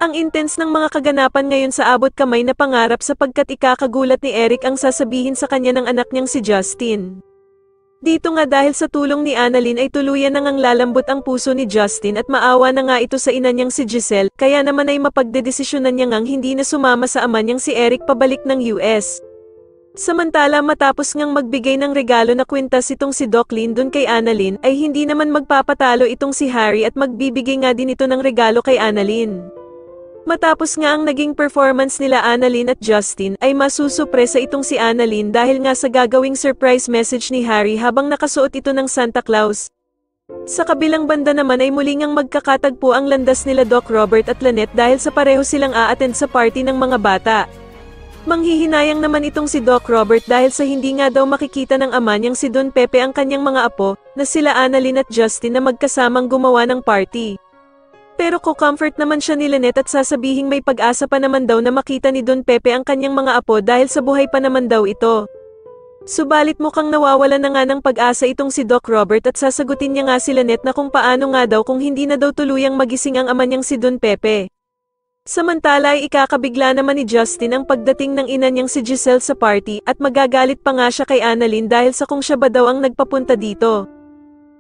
Ang intense ng mga kaganapan ngayon sa abot kamay na pangarap sapagkat ikakagulat ni Eric ang sasabihin sa kanya ng anak niyang si Justin. Dito nga dahil sa tulong ni Annalyn ay tuluyan nang lalambot ang puso ni Justin at maawa na nga ito sa ina niyang si Giselle, kaya naman ay mapagdedesisyonan niya ngang hindi na sumama sa ama niyang si Eric pabalik ng US. Samantala matapos ngang magbigay ng regalo na kwintas itong si Doc Lynn kay Annalyn, ay hindi naman magpapatalo itong si Harry at magbibigay nga din ito ng regalo kay Annalyn. Matapos nga ang naging performance nila Annalyn at Justin, ay masusupresa itong si Annalyn dahil nga sa gagawing surprise message ni Harry habang nakasuot ito ng Santa Claus. Sa kabilang banda naman ay muli ngang magkakatagpo ang landas nila Doc Robert at Lynette dahil sa pareho silang a-attend sa party ng mga bata. Manghihinayang naman itong si Doc Robert dahil sa hindi nga daw makikita ng ama niyang si Don Pepe ang kanyang mga apo, na sila Annalyn at Justin na magkasamang gumawa ng party. Pero ko-comfort naman siya ni Lynette at sasabihing may pag-asa pa naman daw na makita ni Don Pepe ang kanyang mga apo dahil sa buhay pa naman daw ito. Subalit mukhang nawawala na nga ng pag-asa itong si Doc Robert at sasagutin niya nga si Lynette na kung paano nga daw kung hindi na daw tuluyang magising ang ama niyang si Don Pepe. Samantala ay ikakabigla naman ni Justin ang pagdating ng ina niyang si Giselle sa party at magagalit pa nga siya kay Annalyn dahil sa kung siya ba daw ang nagpapunta dito.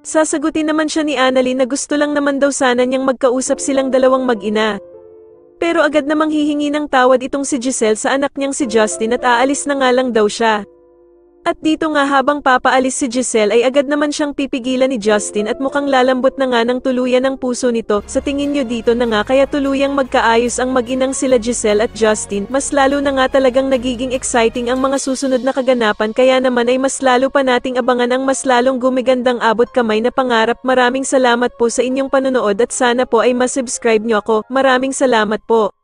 Sasagutin naman siya ni Annalyn na gusto lang naman daw sana niyang magkausap silang dalawang mag-ina. Pero agad namang hihingi ng tawad itong si Giselle sa anak niyang si Justin at aalis na nga lang daw siya. At dito nga habang papaalis si Giselle ay agad naman siyang pipigilan ni Justin at mukhang lalambot na nga ng tuluyan ang puso nito. Sa tingin nyo dito na nga kaya tuluyang magkaayos ang mag-inang sila Giselle at Justin, mas lalo na nga talagang nagiging exciting ang mga susunod na kaganapan kaya naman ay mas lalo pa nating abangan ang mas lalong gumigandang abot kamay na pangarap. Maraming salamat po sa inyong panonood at sana po ay masubscribe nyo ako. Maraming salamat po.